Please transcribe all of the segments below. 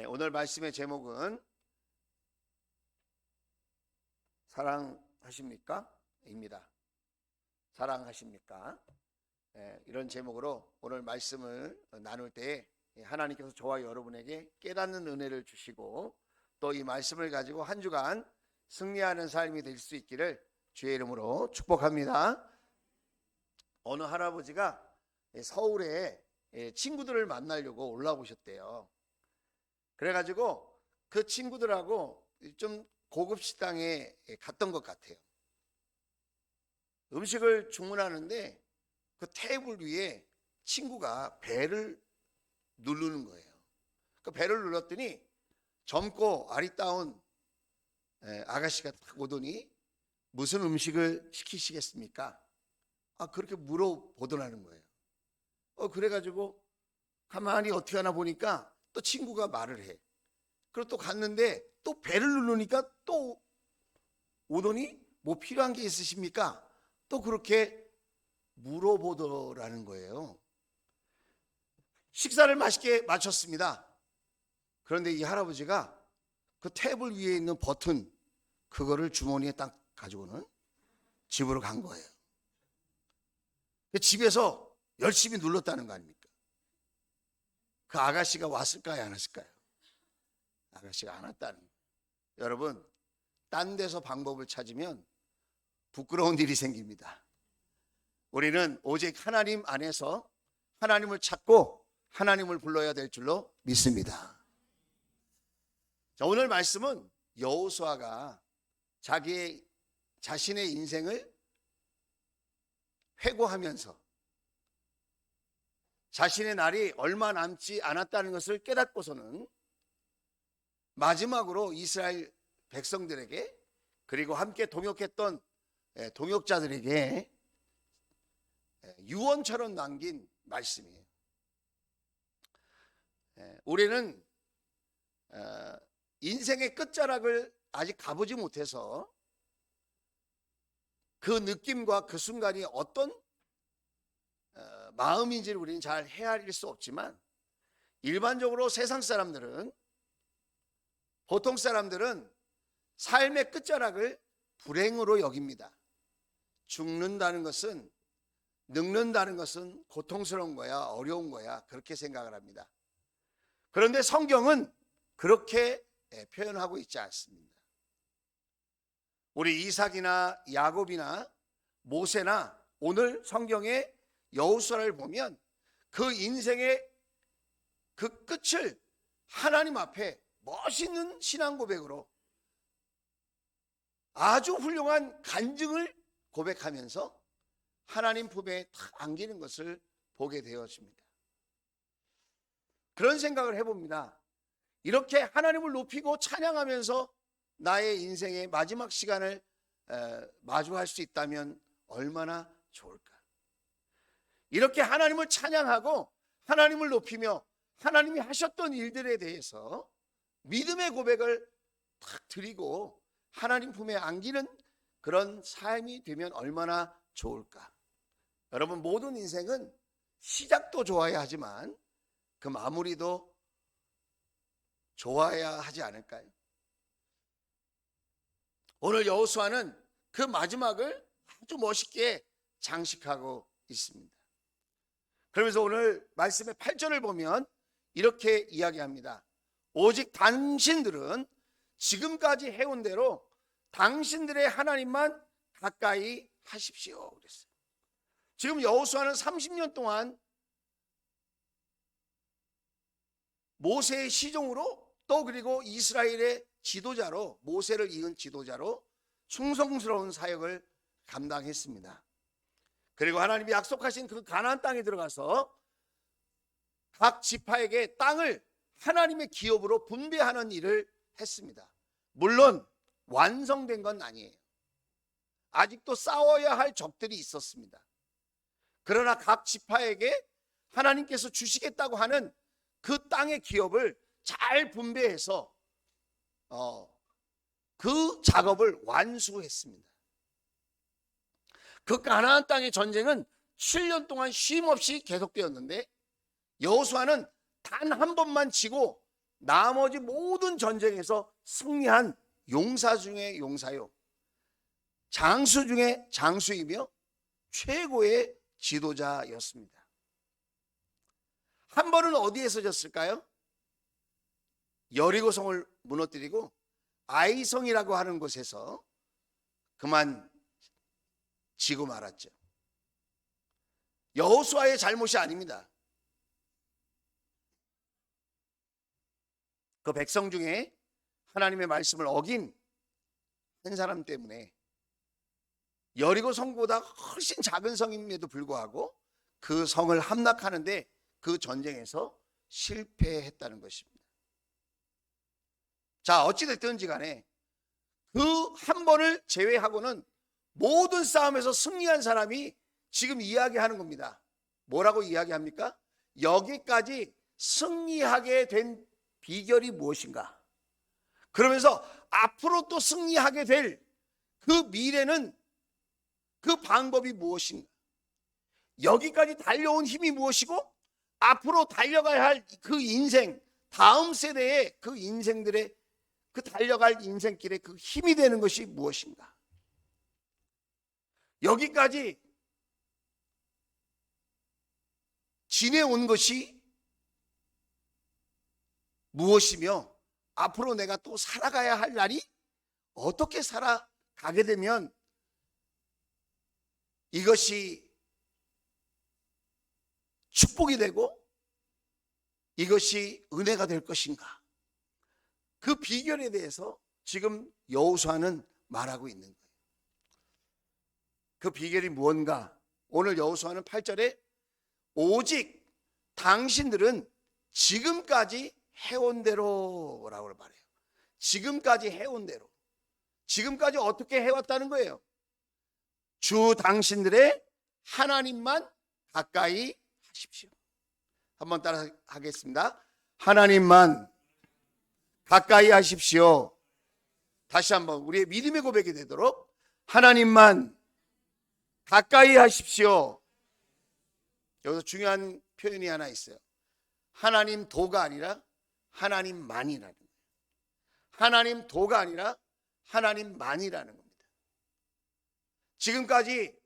오늘 말씀의 제목은 사랑하십니까? 입니다. 사랑하십니까? 이런 제목으로 오늘 말씀을 나눌 때 하나님께서 저와 여러분에게 깨닫는 은혜를 주시고 또 이 말씀을 가지고 한 주간 승리하는 삶이 될 수 있기를 주의 이름으로 축복합니다. 어느 할아버지가 서울에 친구들을 만나려고 올라오셨대요. 그래가지고 그 친구들하고 좀 고급 식당에 갔던 것 같아요. 음식을 주문하는데 그 테이블 위에 친구가 벨을 누르는 거예요. 그 벨을 눌렀더니 젊고 아리따운 아가씨가 딱 오더니 무슨 음식을 시키시겠습니까? 그렇게 물어보더라는 거예요. 그래가지고 가만히 어떻게 하나 보니까 또 친구가 말을 해. 그리고 또 갔는데 또 벨을 누르니까 또 오더니 뭐 필요한 게 있으십니까? 또 그렇게 물어보더라는 거예요. 식사를 맛있게 마쳤습니다. 그런데 이 할아버지가 그 테이블 위에 있는 버튼 그거를 주머니에 딱 가지고는 집으로 간 거예요. 집에서 열심히 눌렀다는 거 아닙니까? 그 아가씨가 왔을까요, 안 왔을까요? 아가씨가 안 왔다는 거예요. 여러분, 딴 데서 방법을 찾으면 부끄러운 일이 생깁니다. 우리는 오직 하나님 안에서 하나님을 찾고 하나님을 불러야 될 줄로 믿습니다. 자, 오늘 말씀은 여호수아가 자신의 인생을 회고하면서 자신의 날이 얼마 남지 않았다는 것을 깨닫고서는 마지막으로 이스라엘 백성들에게 그리고 함께 동역했던 동역자들에게 유언처럼 남긴 말씀이에요. 우리는 인생의 끝자락을 아직 가보지 못해서 그 느낌과 그 순간이 어떤 마음인지를 우리는 잘 헤아릴 수 없지만 일반적으로 세상 사람들은 보통 사람들은 삶의 끝자락을 불행으로 여깁니다. 죽는다는 것은 늙는다는 것은 고통스러운 거야, 어려운 거야 그렇게 생각을 합니다. 그런데 성경은 그렇게 표현하고 있지 않습니다. 우리 이삭이나 야곱이나 모세나 오늘 성경의 여호수아를 보면 그 인생의 그 끝을 하나님 앞에 멋있는 신앙 고백으로 아주 훌륭한 간증을 고백하면서 하나님 품에 탁 안기는 것을 보게 되었습니다. 그런 생각을 해봅니다. 이렇게 하나님을 높이고 찬양하면서 나의 인생의 마지막 시간을 마주할 수 있다면 얼마나 좋을까. 이렇게 하나님을 찬양하고 하나님을 높이며 하나님이 하셨던 일들에 대해서 믿음의 고백을 탁 드리고 하나님 품에 안기는 그런 삶이 되면 얼마나 좋을까. 여러분, 모든 인생은 시작도 좋아야 하지만 그 마무리도 좋아야 하지 않을까요? 오늘 여호수아는 그 마지막을 아주 멋있게 장식하고 있습니다. 그러면서 오늘 말씀의 8절을 보면 이렇게 이야기합니다. 오직 당신들은 지금까지 해온 대로 당신들의 하나님만 가까이 하십시오 그랬어요. 지금 여호수아는 30년 동안 모세의 시종으로 또 그리고 이스라엘의 지도자로 모세를 이은 지도자로 충성스러운 사역을 감당했습니다. 그리고 하나님이 약속하신 그 가나안 땅에 들어가서 각 지파에게 땅을 하나님의 기업으로 분배하는 일을 했습니다. 물론 완성된 건 아니에요. 아직도 싸워야 할 적들이 있었습니다. 그러나 각 지파에게 하나님께서 주시겠다고 하는 그 땅의 기업을 잘 분배해서 그 작업을 완수했습니다. 그 가나안 땅의 전쟁은 7년 동안 쉼 없이 계속되었는데 여호수아는 단 한 번만 지고 나머지 모든 전쟁에서 승리한 용사 중에 용사요, 장수 중에 장수이며 최고의 지도자였습니다. 한 번은 어디에서 졌을까요? 여리고성을 무너뜨리고 아이성이라고 하는 곳에서 그만 지고 말았죠. 여호수아의 잘못이 아닙니다. 그 백성 중에 하나님의 말씀을 어긴 한 사람 때문에 여리고 성보다 훨씬 작은 성임에도 불구하고 그 성을 함락하는데 그 전쟁에서 실패했다는 것입니다. 자, 어찌됐든지 간에 그 한 번을 제외하고는 모든 싸움에서 승리한 사람이 지금 이야기하는 겁니다. 뭐라고 이야기합니까? 여기까지 승리하게 된 비결이 무엇인가? 그러면서 앞으로 또 승리하게 될 그 미래는, 그 방법이 무엇인가? 여기까지 달려온 힘이 무엇이고 앞으로 달려가야 할 그 인생, 다음 세대의 그 인생들의 그 달려갈 인생길에 그 힘이 되는 것이 무엇인가? 여기까지 지내온 것이 무엇이며 앞으로 내가 또 살아가야 할 날이 어떻게 살아가게 되면 이것이 축복이 되고 이것이 은혜가 될 것인가? 그 비결에 대해서 지금 여호수아는 말하고 있는 거예요. 그 비결이 무언가? 오늘 여호수아는 8절에 오직 당신들은 지금까지 해온 대로라고 말해요. 지금까지 해온 대로. 지금까지 어떻게 해왔다는 거예요? 주 당신들의 하나님만 가까이 하십시오. 한번 따라 하겠습니다. 하나님만 가까이 하십시오. 다시 한번 우리의 믿음의 고백이 되도록 하나님만 가까이 하십시오. 여기서 중요한 표현이 하나 있어요. 하나님 도가 아니라 하나님만이라는 거예요. 하나님 도가 아니라 하나님만이라는 겁니다. 지금까지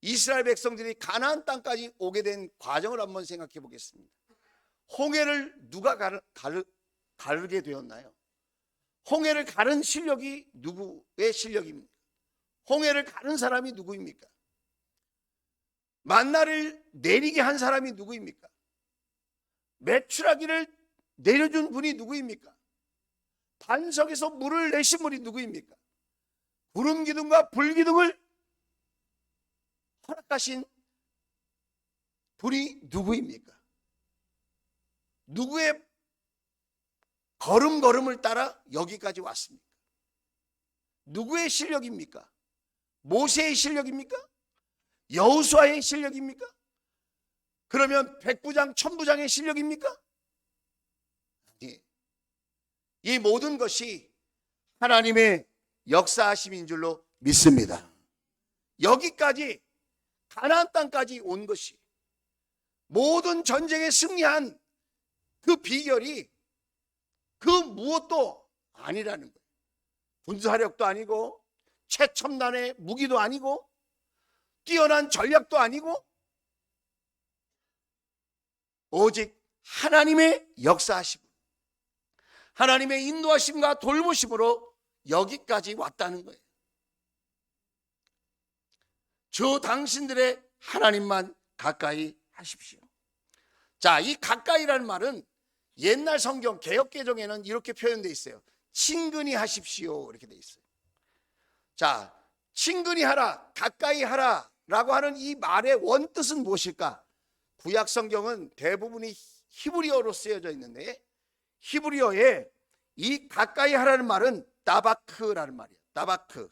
이스라엘 백성들이 가나안 땅까지 오게 된 과정을 한번 생각해 보겠습니다. 홍해를 누가 가르게 되었나요? 홍해를 가른 실력이 누구의 실력입니까? 홍해를 가른 사람이 누구입니까? 만나를 내리게 한 사람이 누구입니까? 메추라기를 내려준 분이 누구입니까? 반석에서 물을 내신 분이 누구입니까? 구름 기둥과 불 기둥을 허락하신 분이 누구입니까? 누구의 걸음걸음을 따라 여기까지 왔습니까? 누구의 실력입니까? 모세의 실력입니까? 여호수아의 실력입니까? 그러면 백부장, 천부장의 실력입니까? 예. 이 모든 것이 하나님의 역사하심인 줄로 믿습니다. 여기까지 가나안 땅까지 온 것이 모든 전쟁에 승리한 그 비결이 그 무엇도 아니라는 거예요. 군사력도 아니고 최첨단의 무기도 아니고 뛰어난 전략도 아니고 오직 하나님의 역사하심, 하나님의 인도하심과 돌보심으로 여기까지 왔다는 거예요. 저 당신들의 하나님만 가까이 하십시오. 자, 이 가까이라는 말은 옛날 성경 개역개정에는 이렇게 표현되어 있어요. 친근히 하십시오 이렇게 되어 있어요. 자, 친근히 하라, 가까이 하라 라고 하는 이 말의 원뜻은 무엇일까? 구약 성경은 대부분이 히브리어로 쓰여져 있는데 히브리어에 이 가까이 하라는 말은 따바크라는 말이에요. 따바크,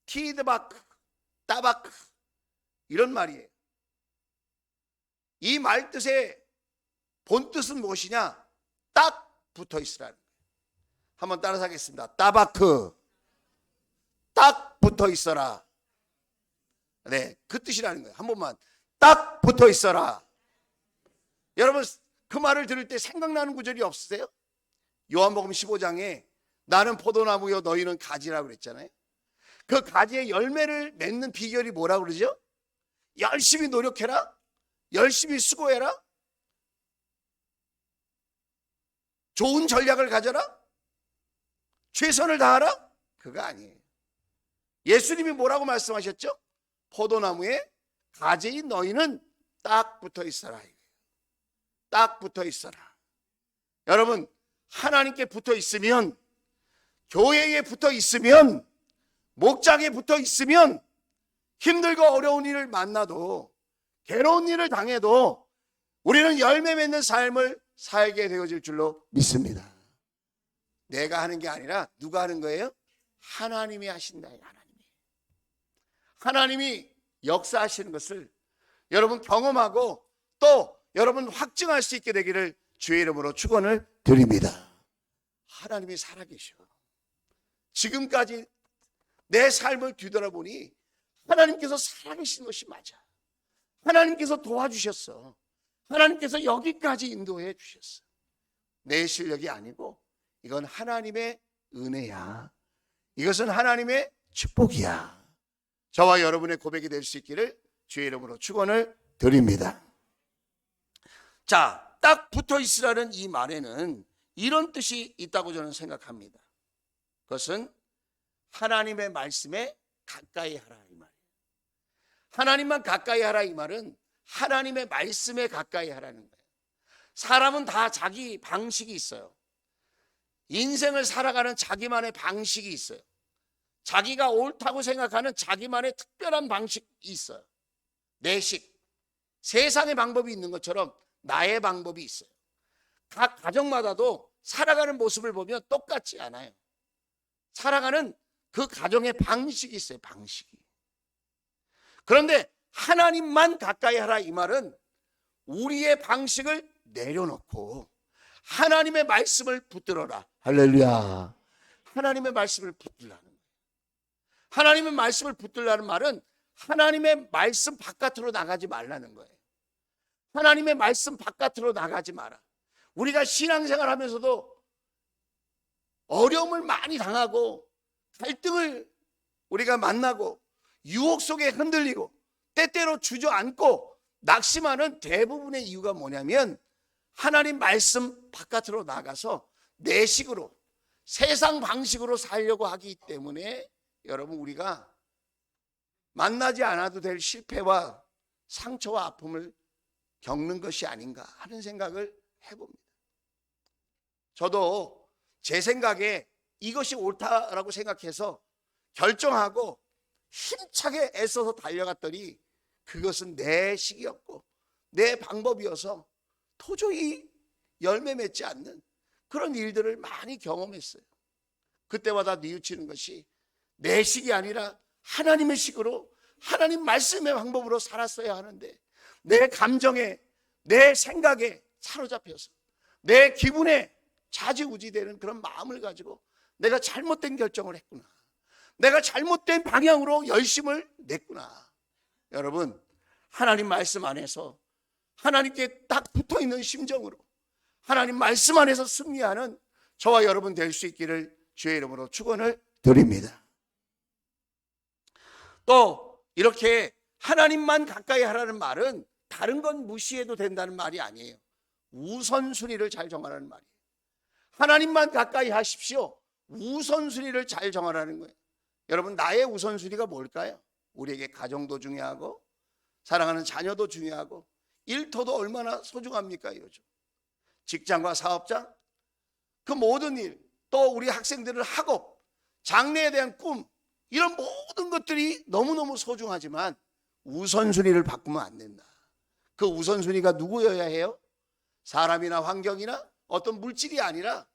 티드바크, 따바크 이런 말이에요. 이 말 뜻의 본뜻은 무엇이냐? 딱 붙어 있으라는 거예요. 한번 따라서 하겠습니다. 따바크, 딱 붙어 있어라. 네, 그 뜻이라는 거예요. 한 번만 딱 붙어 있어라. 여러분 그 말을 들을 때 생각나는 구절이 없으세요? 요한복음 15장에 나는 포도나무요 너희는 가지라고 그랬잖아요. 그 가지의 열매를 맺는 비결이 뭐라고 그러죠? 열심히 노력해라, 열심히 수고해라, 좋은 전략을 가져라, 최선을 다하라? 그거 아니에요. 예수님이 뭐라고 말씀하셨죠? 포도나무에 가지인 너희는 딱 붙어 있어라. 딱 붙어 있어라. 여러분, 하나님께 붙어 있으면, 교회에 붙어 있으면, 목장에 붙어 있으면 힘들고 어려운 일을 만나도, 괴로운 일을 당해도 우리는 열매 맺는 삶을 살게 되어질 줄로 믿습니다. 내가 하는 게 아니라 누가 하는 거예요? 하나님이 하신다. 하나님이 역사하시는 것을 여러분 경험하고 또 여러분 확증할 수 있게 되기를 주의 이름으로 축원을 드립니다. 하나님이 살아계셔. 지금까지 내 삶을 뒤돌아보니 하나님께서 살아계신 것이 맞아. 하나님께서 도와주셨어. 하나님께서 여기까지 인도해 주셨어. 내 실력이 아니고 이건 하나님의 은혜야. 이것은 하나님의 축복이야. 저와 여러분의 고백이 될 수 있기를 주의 이름으로 축원을 드립니다. 자, 딱 붙어 있으라는 이 말에는 이런 뜻이 있다고 저는 생각합니다. 그것은 하나님의 말씀에 가까이 하라 이 말이에요. 하나님만 가까이 하라 이 말은 하나님의 말씀에 가까이 하라는 거예요. 사람은 다 자기 방식이 있어요. 인생을 살아가는 자기만의 방식이 있어요. 자기가 옳다고 생각하는 자기만의 특별한 방식이 있어요. 내식, 세상의 방법이 있는 것처럼 나의 방법이 있어요. 각 가정마다도 살아가는 모습을 보면 똑같지 않아요. 살아가는 그 가정의 방식이 있어요. 방식이. 그런데 하나님만 가까이 하라 이 말은 우리의 방식을 내려놓고 하나님의 말씀을 붙들어라. 할렐루야. 하나님의 말씀을 붙들라는 거예요. 하나님의 말씀을 붙들라는 말은 하나님의 말씀 바깥으로 나가지 말라는 거예요. 하나님의 말씀 바깥으로 나가지 마라. 우리가 신앙생활 하면서도 어려움을 많이 당하고 갈등을 우리가 만나고 유혹 속에 흔들리고 때때로 주저앉고 낙심하는 대부분의 이유가 뭐냐면 하나님 말씀 바깥으로 나가서 내 식으로 세상 방식으로 살려고 하기 때문에 여러분 우리가 만나지 않아도 될 실패와 상처와 아픔을 겪는 것이 아닌가 하는 생각을 해봅니다. 저도 제 생각에 이것이 옳다라고 생각해서 결정하고 힘차게 애써서 달려갔더니 그것은 내 식이었고 내 방법이어서 도저히 열매 맺지 않는 그런 일들을 많이 경험했어요. 그때마다 뉘우치는 것이 내 식이 아니라 하나님의 식으로 하나님 말씀의 방법으로 살았어야 하는데 내 감정에 내 생각에 사로잡혀서 내 기분에 좌지우지되는 그런 마음을 가지고 내가 잘못된 결정을 했구나. 내가 잘못된 방향으로 열심을 냈구나. 여러분 하나님 말씀 안에서 하나님께 딱 붙어있는 심정으로 하나님 말씀 안에서 승리하는 저와 여러분 될 수 있기를 주의 이름으로 축원을 드립니다. 또 이렇게 하나님만 가까이 하라는 말은 다른 건 무시해도 된다는 말이 아니에요. 우선순위를 잘 정하라는 말이에요. 하나님만 가까이 하십시오. 우선순위를 잘 정하라는 거예요. 여러분 나의 우선순위가 뭘까요? 우리에게 가정도 중요하고 사랑하는 자녀도 중요하고 일터도 얼마나 소중합니까 요즘. 직장과 사업장, 그 모든 일, 또 우리 학생들의 학업, 장래에 대한 꿈, 이런 모든 것들이 너무너무 소중하지만 우선순위를 바꾸면 안 된다. 그 우선순위가 누구여야 해요? 사람이나 환경이나 어떤 물질이 아니라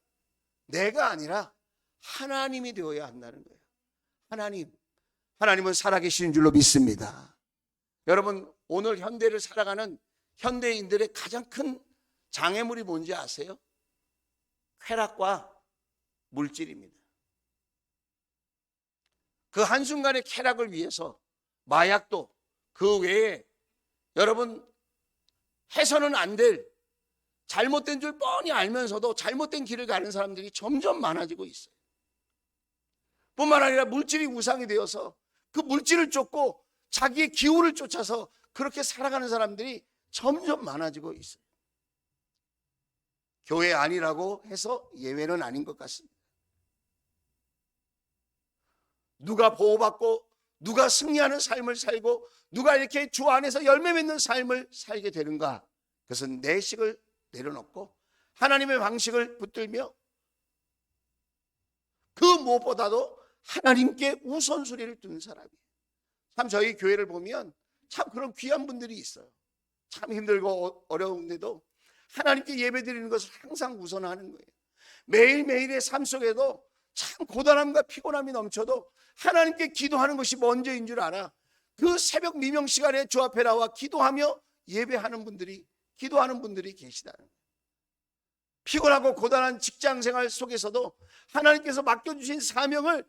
내가 아니라 하나님이 되어야 한다는 거예요. 하나님은 살아계시는 줄로 믿습니다. 여러분 오늘 현대를 살아가는 현대인들의 가장 큰 장애물이 뭔지 아세요? 쾌락과 물질입니다. 그 한순간의 쾌락을 위해서 마약도 그 외에 여러분 해서는 안 될 잘못된 줄 뻔히 알면서도 잘못된 길을 가는 사람들이 점점 많아지고 있어요. 뿐만 아니라 물질이 우상이 되어서 그 물질을 쫓고 자기의 기호를 쫓아서 그렇게 살아가는 사람들이 점점 많아지고 있어요. 교회 아니라고 해서 예외는 아닌 것 같습니다. 누가 보호받고 누가 승리하는 삶을 살고 누가 이렇게 주 안에서 열매 맺는 삶을 살게 되는가? 그것은 내 식을 내려놓고 하나님의 방식을 붙들며 그 무엇보다도 하나님께 우선순위를 두는 사람이에요. 참 저희 교회를 보면 참 그런 귀한 분들이 있어요. 참 힘들고 어려운데도 하나님께 예배드리는 것을 항상 우선하는 거예요. 매일매일의 삶 속에도 참 고단함과 피곤함이 넘쳐도 하나님께 기도하는 것이 먼저인 줄 알아. 그 새벽 미명 시간에 주 앞에 나와 기도하며 예배하는 분들이, 기도하는 분들이 계시다는 거예요. 피곤하고 고단한 직장 생활 속에서도 하나님께서 맡겨주신 사명을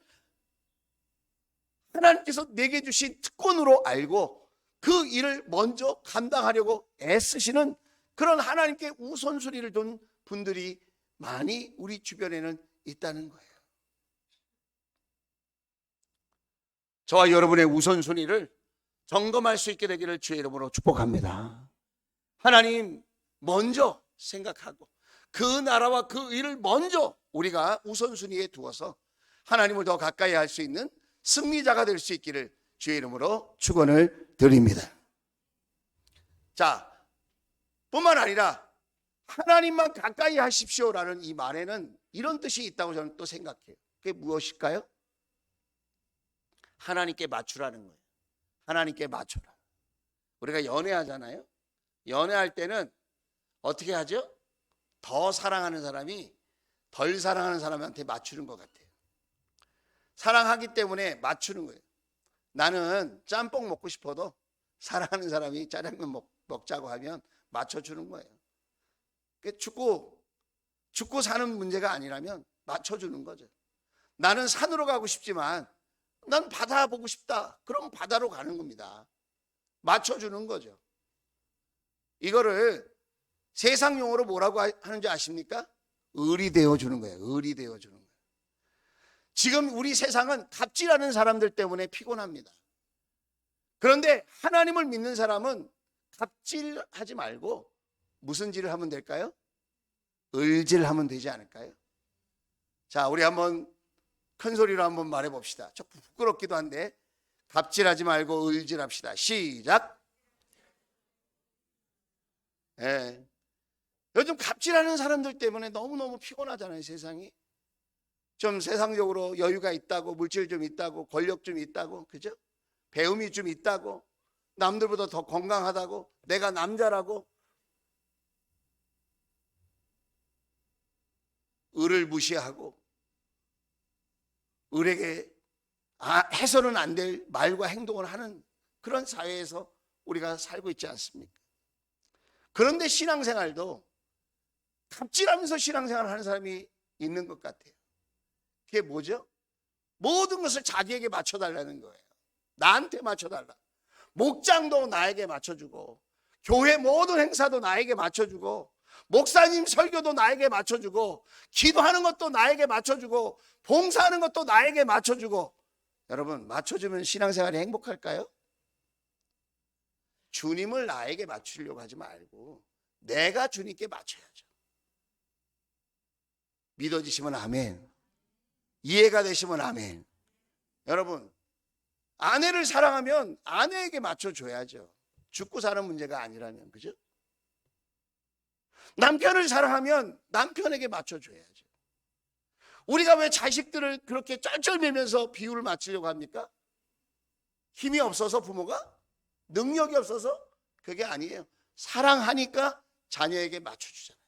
하나님께서 내게 주신 특권으로 알고 그 일을 먼저 감당하려고 애쓰시는 그런 하나님께 우선순위를 둔 분들이 많이 우리 주변에는 있다는 거예요. 저와 여러분의 우선순위를 점검할 수 있게 되기를 주의 이름으로 축복합니다. 하나님 먼저 생각하고 그 나라와 그 일을 먼저 우리가 우선순위에 두어서 하나님을 더 가까이 할 수 있는 승리자가 될 수 있기를 주의 이름으로 축원을 드립니다. 자, 뿐만 아니라 하나님만 가까이 하십시오라는 이 말에는 이런 뜻이 있다고 저는 또 생각해요. 그게 무엇일까요? 하나님께 맞추라는 거예요. 하나님께 맞춰라. 우리가 연애하잖아요. 연애할 때는 어떻게 하죠? 더 사랑하는 사람이 덜 사랑하는 사람한테 맞추는 것 같아요. 사랑하기 때문에 맞추는 거예요. 나는 짬뽕 먹고 싶어도 사랑하는 사람이 짜장면 먹자고 하면 맞춰주는 거예요. 죽고 사는 문제가 아니라면 맞춰주는 거죠. 나는 산으로 가고 싶지만 난 바다 보고 싶다. 그럼 바다로 가는 겁니다. 맞춰주는 거죠. 이거를 세상 용어로 뭐라고 하는지 아십니까? 을이 되어주는 거예요. 을이 되어주는 거예요. 지금 우리 세상은 갑질하는 사람들 때문에 피곤합니다. 그런데 하나님을 믿는 사람은 갑질하지 말고 무슨 질을 하면 될까요? 을질하면 되지 않을까요? 자, 우리 한번 큰 소리로 한번 말해 봅시다. 좀 부끄럽기도 한데 갑질하지 말고 을질합시다. 시작. 예. 요즘 갑질하는 사람들 때문에 너무너무 피곤하잖아요, 세상이. 좀 세상적으로 여유가 있다고, 물질 좀 있다고, 권력 좀 있다고, 그죠? 배움이 좀 있다고, 남들보다 더 건강하다고, 내가 남자라고 을을 무시하고 을에게 해서는 안 될 말과 행동을 하는 그런 사회에서 우리가 살고 있지 않습니까? 그런데 신앙생활도 갑질하면서 신앙생활을 하는 사람이 있는 것 같아요. 그게 뭐죠? 모든 것을 자기에게 맞춰달라는 거예요. 나한테 맞춰달라. 목장도 나에게 맞춰주고, 교회 모든 행사도 나에게 맞춰주고, 목사님 설교도 나에게 맞춰주고, 기도하는 것도 나에게 맞춰주고, 봉사하는 것도 나에게 맞춰주고. 여러분, 맞춰주면 신앙생활이 행복할까요? 주님을 나에게 맞추려고 하지 말고 내가 주님께 맞춰야죠. 믿어지시면 아멘. 이해가 되시면 아멘. 여러분, 아내를 사랑하면 아내에게 맞춰줘야죠. 죽고 사는 문제가 아니라면, 그죠? 남편을 사랑하면 남편에게 맞춰줘야죠. 우리가 왜 자식들을 그렇게 쩔쩔매면서 비율을 맞추려고 합니까? 힘이 없어서 부모가? 능력이 없어서? 그게 아니에요. 사랑하니까 자녀에게 맞춰주잖아요.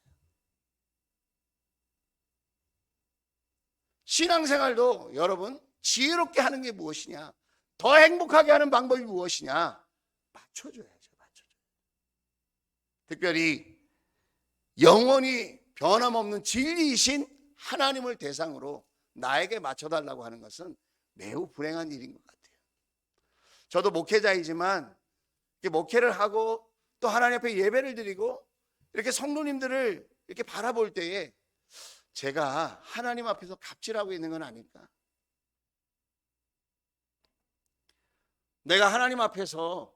신앙생활도 여러분 지혜롭게 하는 게 무엇이냐, 더 행복하게 하는 방법이 무엇이냐, 맞춰줘야죠. 특별히 영원히 변함없는 진리이신 하나님을 대상으로 나에게 맞춰달라고 하는 것은 매우 불행한 일인 것 같아요. 저도 목회자이지만 목회를 하고 또 하나님 앞에 예배를 드리고 이렇게 성도님들을 이렇게 바라볼 때에 제가 하나님 앞에서 갑질하고 있는 건 아닐까? 내가 하나님 앞에서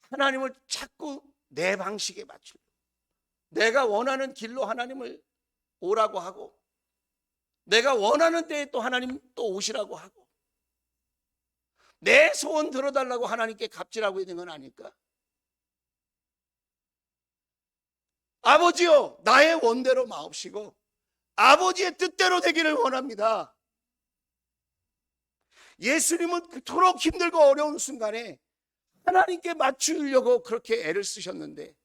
하나님을 자꾸 내 방식에 맞추고 내가 원하는 길로 하나님을 오라고 하고 내가 원하는 때에 또 하나님 또 오시라고 하고 내 소원 들어달라고 하나님께 갑질하고 있는 건 아닐까? 아버지요, 나의 원대로 마옵시고 아버지의 뜻대로 되기를 원합니다. 예수님은 그토록 힘들고 어려운 순간에 하나님께 맞추려고 그렇게 애를 쓰셨는데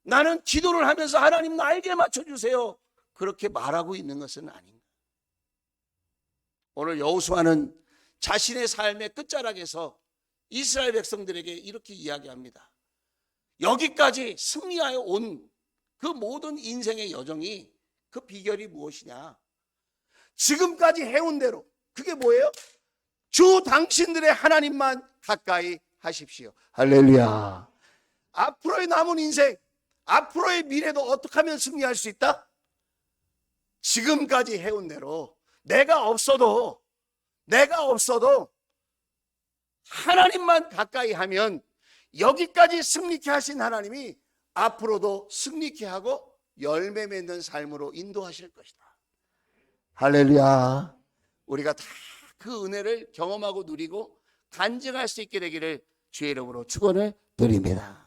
나는 기도를 하면서 하나님 나에게 맞춰주세요 그렇게 말하고 있는 것은 아닌가? 오늘 여호수아는 자신의 삶의 끝자락에서 이스라엘 백성들에게 이렇게 이야기합니다. 여기까지 승리하여 온 그 모든 인생의 여정이 그 비결이 무엇이냐? 지금까지 해온 대로 그게 뭐예요? 주 당신들의 하나님만 가까이 하십시오. 할렐루야. 앞으로의 남은 인생, 앞으로의 미래도 어떻게 하면 승리할 수 있다? 지금까지 해온 대로 내가 없어도 하나님만 가까이 하면 여기까지 승리케 하신 하나님이 앞으로도 승리케 하고 열매 맺는 삶으로 인도하실 것이다. 할렐루야. 우리가 다 그 은혜를 경험하고 누리고 간증할 수 있게 되기를 주의 이름으로 축원을 드립니다.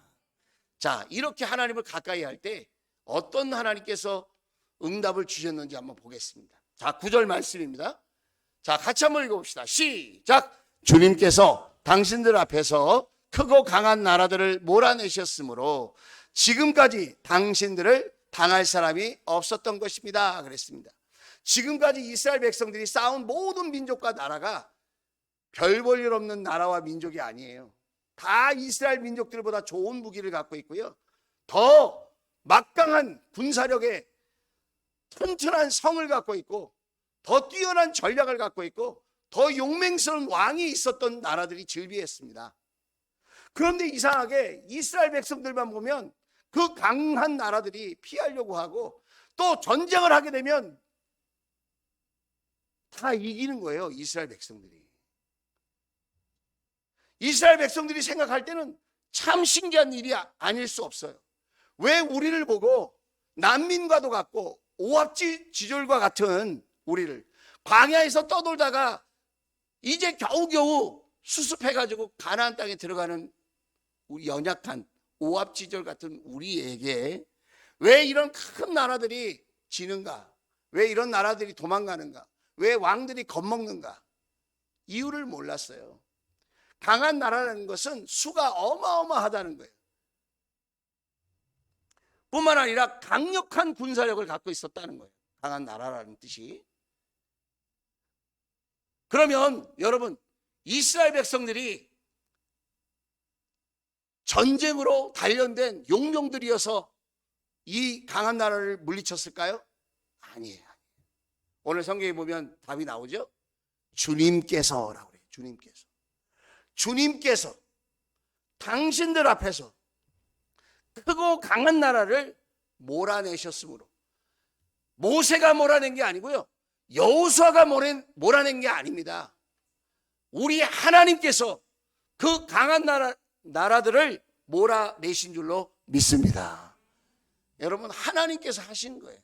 자, 이렇게 하나님을 가까이 할 때 어떤 하나님께서 응답을 주셨는지 한번 보겠습니다. 자, 9절 말씀입니다. 자, 같이 한번 읽어봅시다. 시작. 주님께서 당신들 앞에서 크고 강한 나라들을 몰아내셨으므로 지금까지 당신들을 당할 사람이 없었던 것입니다. 그랬습니다. 지금까지 이스라엘 백성들이 쌓은 모든 민족과 나라가 별 볼 일 없는 나라와 민족이 아니에요. 다 이스라엘 민족들보다 좋은 무기를 갖고 있고요. 더 막강한 군사력에 튼튼한 성을 갖고 있고 더 뛰어난 전략을 갖고 있고 더 용맹스러운 왕이 있었던 나라들이 즐비했습니다. 그런데 이상하게 이스라엘 백성들만 보면 그 강한 나라들이 피하려고 하고 또 전쟁을 하게 되면 다 이기는 거예요. 이스라엘 백성들이. 이스라엘 백성들이 생각할 때는 참 신기한 일이 아닐 수 없어요. 왜 우리를 보고 난민과도 같고 오합지졸과 같은 우리를 광야에서 떠돌다가 이제 겨우겨우 수습해가지고 가나안 땅에 들어가는 우리 연약한 오합지졸 같은 우리에게 왜 이런 큰 나라들이 지는가? 왜 이런 나라들이 도망가는가? 왜 왕들이 겁먹는가? 이유를 몰랐어요. 강한 나라라는 것은 수가 어마어마하다는 거예요. 뿐만 아니라 강력한 군사력을 갖고 있었다는 거예요. 강한 나라라는 뜻이. 그러면 여러분, 이스라엘 백성들이 전쟁으로 단련된 용병들이어서 이 강한 나라를 물리쳤을까요? 아니에요. 오늘 성경에 보면 답이 나오죠. 주님께서라고 그래요. 주님께서 당신들 앞에서 크고 강한 나라를 몰아내셨으므로, 모세가 몰아낸 게 아니고요, 여호수아가 몰아낸 게 아닙니다. 우리 하나님께서 그 강한 나라들을 몰아내신 줄로 믿습니다. 여러분, 하나님께서 하신 거예요.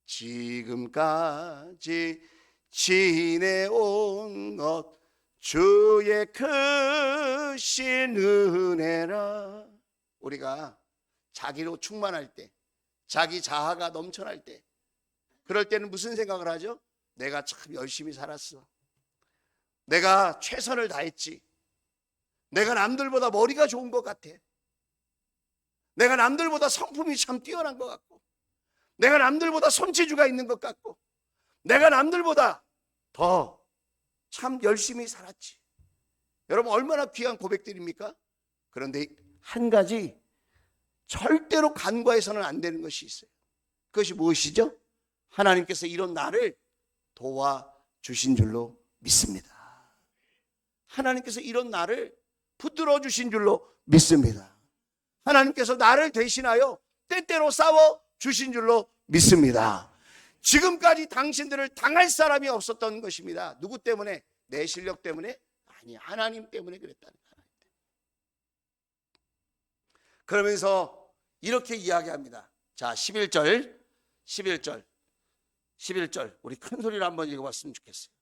지금까지 지내온 것 주의 크신 은혜라. 우리가 자기로 충만할 때, 자기 자아가 넘쳐날 때, 그럴 때는 무슨 생각을 하죠? 내가 참 열심히 살았어. 내가 최선을 다했지. 내가 남들보다 머리가 좋은 것 같아. 내가 남들보다 성품이 참 뛰어난 것 같고, 내가 남들보다 손재주가 있는 것 같고, 내가 남들보다 더 참 열심히 살았지. 여러분, 얼마나 귀한 고백들입니까? 그런데 한 가지 절대로 간과해서는 안 되는 것이 있어요. 그것이 무엇이죠? 하나님께서 이런 나를 도와주신 줄로 믿습니다. 하나님께서 이런 나를 붙들어 주신 줄로 믿습니다. 하나님께서 나를 대신하여 때때로 싸워 주신 줄로 믿습니다. 지금까지 당신들을 당할 사람이 없었던 것입니다. 누구 때문에? 내 실력 때문에? 아니, 하나님 때문에 그랬다는 거예요. 그러면서 이렇게 이야기합니다. 자, 11절 우리 큰 소리로 한번 읽어봤으면 좋겠어요.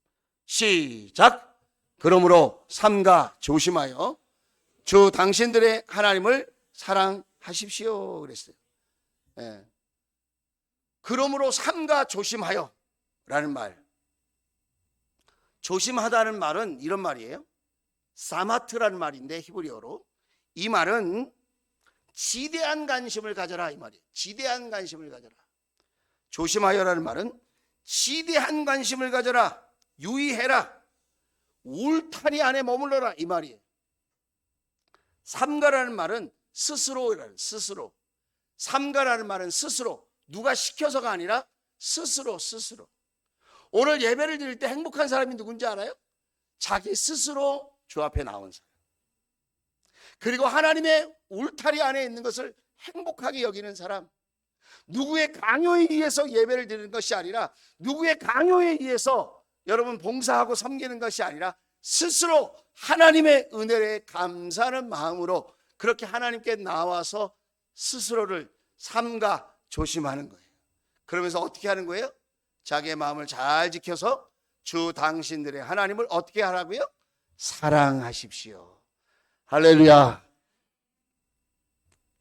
시작. 그러므로 삼가 조심하여 주 당신들의 하나님을 사랑하십시오 그랬어요. 예. 그러므로 삼가 조심하여 라는 말, 조심하다는 말은 이런 말이에요. 사마트라는 말인데 히브리어로 이 말은 지대한 관심을 가져라 이 말이에요. 지대한 관심을 가져라. 조심하여라는 말은 지대한 관심을 가져라, 유의해라, 울타리 안에 머물러라 이 말이에요. 삼가라는 말은 스스로. 삼가라는 말은 스스로, 누가 시켜서가 아니라 스스로. 오늘 예배를 드릴 때 행복한 사람이 누군지 알아요? 자기 스스로 주 앞에 나온 사람. 그리고 하나님의 울타리 안에 있는 것을 행복하게 여기는 사람. 누구의 강요에 의해서 예배를 드리는 것이 아니라, 누구의 강요에 의해서 여러분 봉사하고 섬기는 것이 아니라 스스로 하나님의 은혜에 감사하는 마음으로 그렇게 하나님께 나와서 스스로를 삼가 조심하는 거예요. 그러면서 어떻게 하는 거예요? 자기의 마음을 잘 지켜서 주 당신들의 하나님을 어떻게 하라고요? 사랑하십시오. 할렐루야.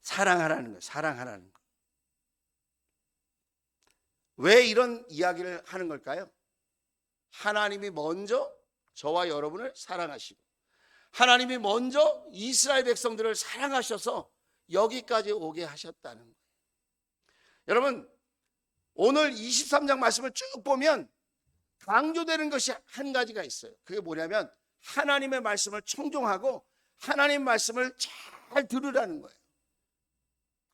사랑하라는 거예요. 사랑하라는 거. 왜 이런 이야기를 하는 걸까요? 하나님이 먼저 저와 여러분을 사랑하시고, 하나님이 먼저 이스라엘 백성들을 사랑하셔서 여기까지 오게 하셨다는 거예요. 여러분, 오늘 23장 말씀을 쭉 보면 강조되는 것이 한 가지가 있어요. 그게 뭐냐면 하나님의 말씀을 청종하고 하나님 말씀을 잘 들으라는 거예요.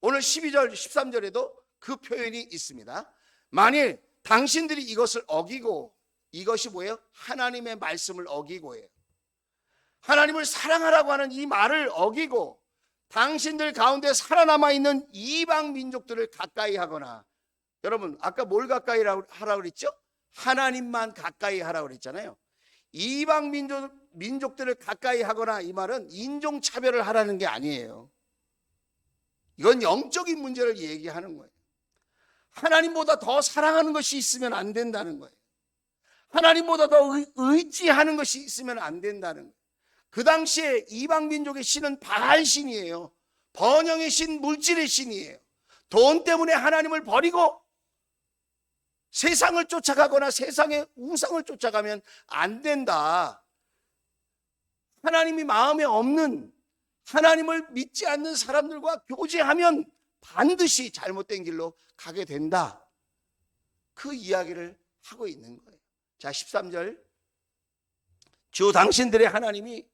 오늘 12절 13절에도 그 표현이 있습니다. 만일 당신들이 이것을 어기고, 이것이 뭐예요? 하나님의 말씀을 어기고예요. 하나님을 사랑하라고 하는 이 말을 어기고 당신들 가운데 살아남아 있는 이방 민족들을 가까이 하거나, 여러분 아까 뭘 가까이 하라고 그랬죠? 하나님만 가까이 하라고 그랬잖아요. 이방 민족들을 가까이 하거나, 이 말은 인종차별을 하라는 게 아니에요. 이건 영적인 문제를 얘기하는 거예요. 하나님보다 더 사랑하는 것이 있으면 안 된다는 거예요. 하나님보다 더 의지하는 것이 있으면 안 된다는 거예요. 그 당시에 이방 민족의 신은 바알 신이에요. 번영의 신, 물질의 신이에요. 돈 때문에 하나님을 버리고 세상을 쫓아가거나 세상의 우상을 쫓아가면 안 된다. 하나님이 마음에 없는, 하나님을 믿지 않는 사람들과 교제하면 반드시 잘못된 길로 가게 된다. 그 이야기를 하고 있는 거예요. 자, 13절. 주 당신들의 하나님이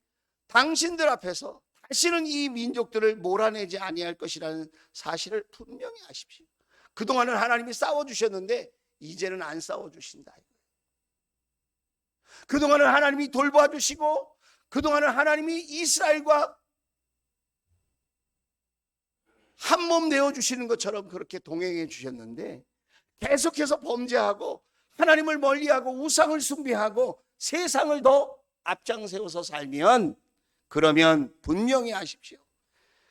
당신들 앞에서 다시는 이 민족들을 몰아내지 아니할 것이라는 사실을 분명히 아십시오. 그동안은 하나님이 싸워주셨는데 이제는 안 싸워주신다. 그동안은 하나님이 돌봐주시고, 그동안은 하나님이 이스라엘과 한 몸 되어주시는 것처럼 그렇게 동행해 주셨는데, 계속해서 범죄하고 하나님을 멀리하고 우상을 숭배하고 세상을 더 앞장세워서 살면, 그러면 분명히 아십시오.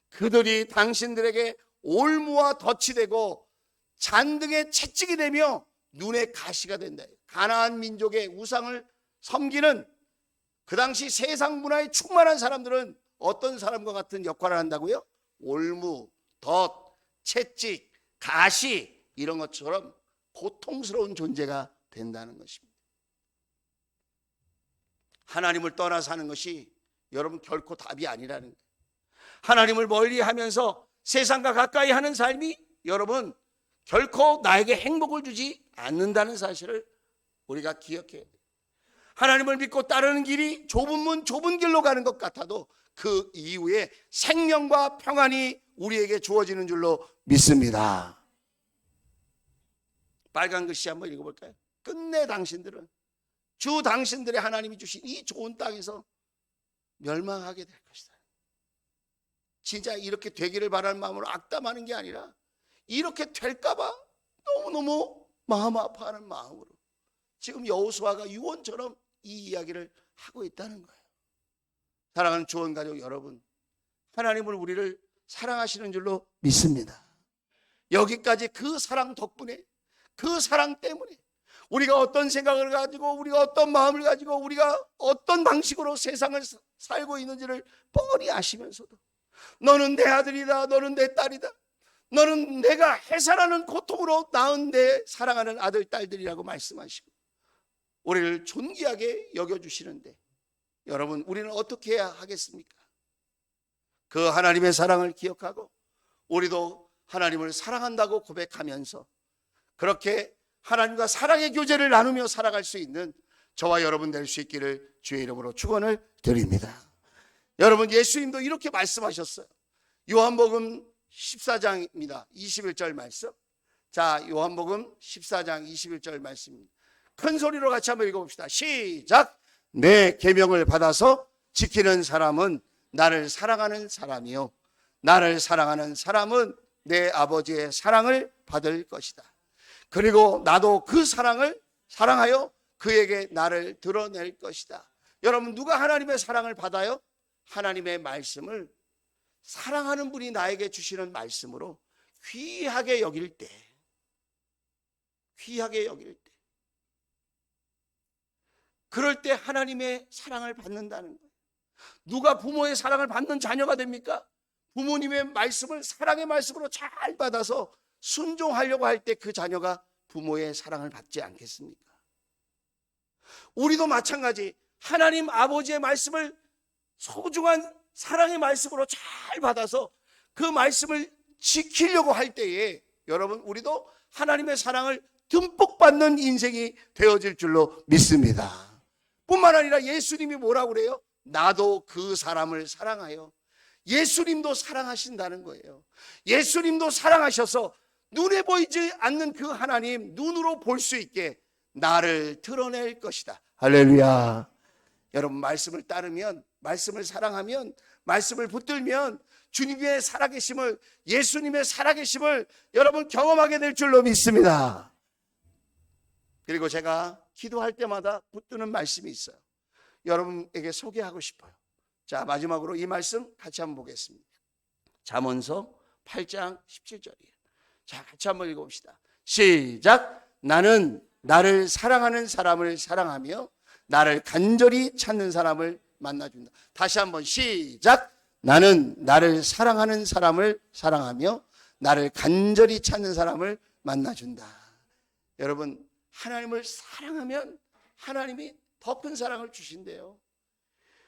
그들이 당신들에게 올무와 덫이 되고 잔등에 채찍이 되며 눈에 가시가 된다. 가나안 민족의 우상을 섬기는 그 당시 세상 문화에 충만한 사람들은 어떤 사람과 같은 역할을 한다고요? 올무, 덫, 채찍, 가시, 이런 것처럼 고통스러운 존재가 된다는 것입니다. 하나님을 떠나 사는 것이 여러분 결코 답이 아니라는 거예요. 하나님을 멀리하면서 세상과 가까이 하는 삶이 여러분 결코 나에게 행복을 주지 않는다는 사실을 우리가 기억해야 돼요. 하나님을 믿고 따르는 길이 좁은 문, 좁은 길로 가는 것 같아도 그 이후에 생명과 평안이 우리에게 주어지는 줄로 믿습니다. 빨간 글씨 한번 읽어볼까요? 끝내 당신들은 주 당신들의 하나님이 주신 이 좋은 땅에서 멸망하게 될 것이다. 진짜 이렇게 되기를 바라는 마음으로 악담하는 게 아니라 이렇게 될까봐 너무너무 마음 아파하는 마음으로 지금 여호수아가 유언처럼 이 이야기를 하고 있다는 거예요. 사랑하는 주원가족 여러분, 하나님은 우리를 사랑하시는 줄로 믿습니다. 여기까지 그 사랑 덕분에, 그 사랑 때문에 우리가 어떤 생각을 가지고, 우리가 어떤 마음을 가지고, 우리가 어떤 방식으로 세상을 살고 있는지를 뻔히 아시면서도 너는 내 아들이다, 너는 내 딸이다, 너는 내가 해산하는 고통으로 낳은 내 사랑하는 아들, 딸들이라고 말씀하시고 우리를 존귀하게 여겨주시는데, 여러분 우리는 어떻게 해야 하겠습니까? 그 하나님의 사랑을 기억하고 우리도 하나님을 사랑한다고 고백하면서 그렇게 하나님과 사랑의 교제를 나누며 살아갈 수 있는 저와 여러분 될 수 있기를 주의 이름으로 축원을 드립니다. 여러분, 예수님도 이렇게 말씀하셨어요. 요한복음 14장입니다. 21절 말씀. 자, 요한복음 14장 21절 말씀입니다. 큰 소리로 같이 한번 읽어봅시다. 시작. 내 계명을 받아서 지키는 사람은 나를 사랑하는 사람이요, 나를 사랑하는 사람은 내 아버지의 사랑을 받을 것이다. 그리고 나도 그 사랑을 사랑하여 그에게 나를 드러낼 것이다. 여러분, 누가 하나님의 사랑을 받아요? 하나님의 말씀을, 사랑하는 분이 나에게 주시는 말씀으로 귀하게 여길 때, 귀하게 여길 때, 그럴 때 하나님의 사랑을 받는다는 거예요. 누가 부모의 사랑을 받는 자녀가 됩니까? 부모님의 말씀을 사랑의 말씀으로 잘 받아서 순종하려고 할 때 그 자녀가 부모의 사랑을 받지 않겠습니까? 우리도 마찬가지, 하나님 아버지의 말씀을 소중한 사랑의 말씀으로 잘 받아서 그 말씀을 지키려고 할 때에 여러분, 우리도 하나님의 사랑을 듬뿍 받는 인생이 되어질 줄로 믿습니다. 뿐만 아니라 예수님이 뭐라고 그래요? 나도 그 사람을 사랑하여. 예수님도 사랑하신다는 거예요. 예수님도 사랑하셔서 눈에 보이지 않는 그 하나님, 눈으로 볼 수 있게 나를 드러낼 것이다. 할렐루야. 여러분, 말씀을 따르면, 말씀을 사랑하면, 말씀을 붙들면 주님의 살아계심을, 예수님의 살아계심을 여러분 경험하게 될 줄로 믿습니다. 그리고 제가 기도할 때마다 붙드는 말씀이 있어요. 여러분에게 소개하고 싶어요. 자, 마지막으로 이 말씀 같이 한번 보겠습니다. 잠언서 8장 17절이에요. 자, 같이 한번 읽어봅시다. 시작. 나는 나를 사랑하는 사람을 사랑하며 나를 간절히 찾는 사람을 만나준다. 다시 한번 시작. 나는 나를 사랑하는 사람을 사랑하며 나를 간절히 찾는 사람을 만나준다. 여러분, 하나님을 사랑하면 하나님이 더 큰 사랑을 주신대요.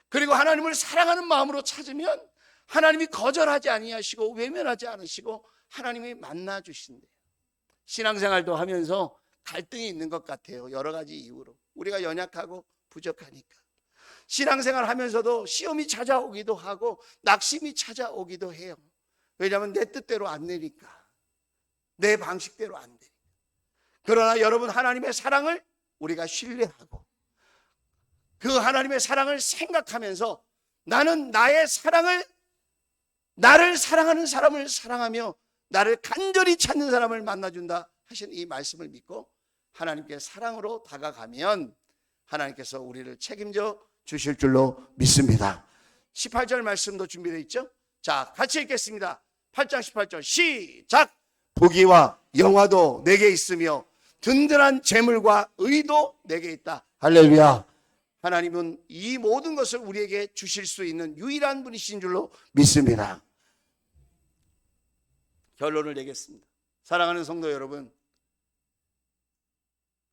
그리고 하나님을 사랑하는 마음으로 찾으면 하나님이 거절하지 아니하시고 외면하지 않으시고 하나님이 만나주신대요. 신앙생활도 하면서 갈등이 있는 것 같아요. 여러 가지 이유로. 우리가 연약하고 부족하니까. 신앙생활 하면서도 시험이 찾아오기도 하고 낙심이 찾아오기도 해요. 왜냐하면 내 뜻대로 안 되니까, 내 방식대로 안 되니까. 그러나 여러분, 하나님의 사랑을 우리가 신뢰하고 그 하나님의 사랑을 생각하면서 나는 나의 사랑을, 나를 사랑하는 사람을 사랑하며 나를 간절히 찾는 사람을 만나준다 하신 이 말씀을 믿고 하나님께 사랑으로 다가가면 하나님께서 우리를 책임져 주실 줄로 믿습니다. 18절 말씀도 준비되어 있죠? 자, 같이 읽겠습니다. 8장 18절 시작. 부귀와 영화도 내게 있으며 든든한 재물과 의도 내게 있다. 할렐루야. 하나님은 이 모든 것을 우리에게 주실 수 있는 유일한 분이신 줄로 믿습니다. 결론을 내겠습니다. 사랑하는 성도 여러분,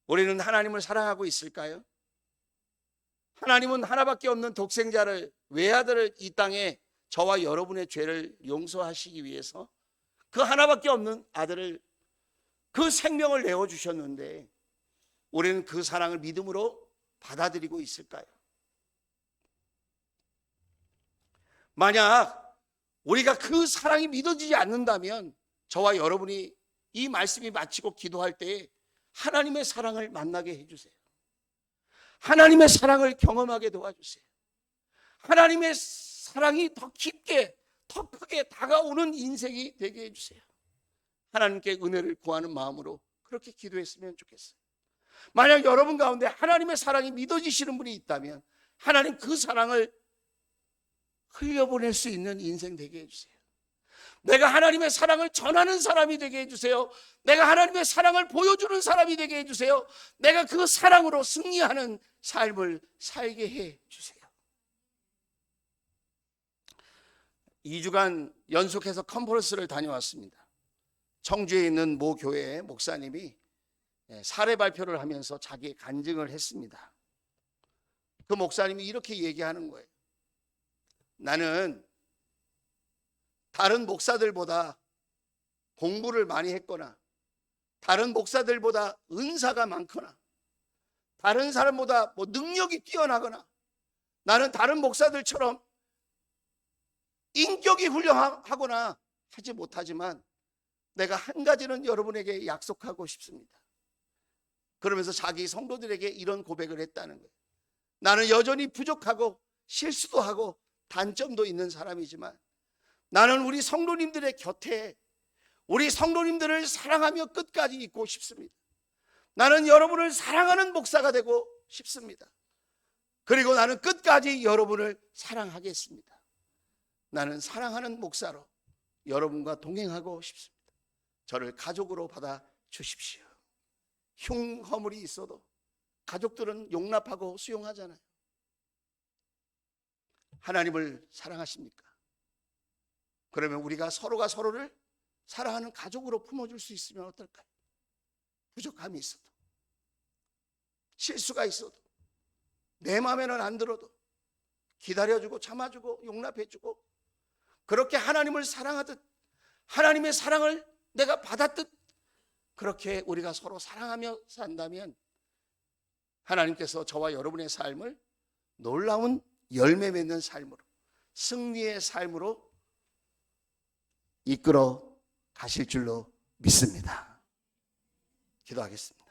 우리는 하나님을 사랑하고 있을까요? 하나님은 하나밖에 없는 독생자를, 외아들을 이 땅에 저와 여러분의 죄를 용서하시기 위해서 그 하나밖에 없는 아들을, 그 생명을 내어주셨는데 우리는 그 사랑을 믿음으로 받아들이고 있을까요? 만약 우리가 그 사랑이 믿어지지 않는다면 저와 여러분이 이 말씀이 마치고 기도할 때에 하나님의 사랑을 만나게 해주세요. 하나님의 사랑을 경험하게 도와주세요. 하나님의 사랑이 더 깊게, 더 크게 다가오는 인생이 되게 해주세요. 하나님께 은혜를 구하는 마음으로 그렇게 기도했으면 좋겠어요. 만약 여러분 가운데 하나님의 사랑이 믿어지시는 분이 있다면 하나님 그 사랑을 흘려보낼 수 있는 인생 되게 해주세요. 내가 하나님의 사랑을 전하는 사람이 되게 해주세요. 내가 하나님의 사랑을 보여주는 사람이 되게 해주세요. 내가 그 사랑으로 승리하는 삶을 살게 해주세요. 2주간 연속해서 컨퍼런스를 다녀왔습니다. 청주에 있는 모 교회 목사님이 사례 발표를 하면서 자기의 간증을 했습니다. 그 목사님이 이렇게 얘기하는 거예요. 나는 다른 목사들보다 공부를 많이 했거나 다른 목사들보다 은사가 많거나 다른 사람보다 능력이 뛰어나거나 나는 다른 목사들처럼 인격이 훌륭하거나 하지 못하지만 내가 한 가지는 여러분에게 약속하고 싶습니다. 그러면서 자기 성도들에게 이런 고백을 했다는 거예요. 나는 여전히 부족하고 실수도 하고 단점도 있는 사람이지만 나는 우리 성도님들의 곁에 우리 성도님들을 사랑하며 끝까지 있고 싶습니다. 나는 여러분을 사랑하는 목사가 되고 싶습니다. 그리고 나는 끝까지 여러분을 사랑하겠습니다. 나는 사랑하는 목사로 여러분과 동행하고 싶습니다. 저를 가족으로 받아 주십시오. 흉허물이 있어도 가족들은 용납하고 수용하잖아요. 하나님을 사랑하십니까? 그러면 우리가 서로가 서로를 사랑하는 가족으로 품어줄 수 있으면 어떨까요? 부족함이 있어도 실수가 있어도 내 마음에는 안 들어도 기다려주고 참아주고 용납해주고 그렇게 하나님을 사랑하듯 하나님의 사랑을 내가 받았듯 그렇게 우리가 서로 사랑하며 산다면 하나님께서 저와 여러분의 삶을 놀라운 열매 맺는 삶으로 승리의 삶으로 이끌어 가실 줄로 믿습니다. 기도하겠습니다.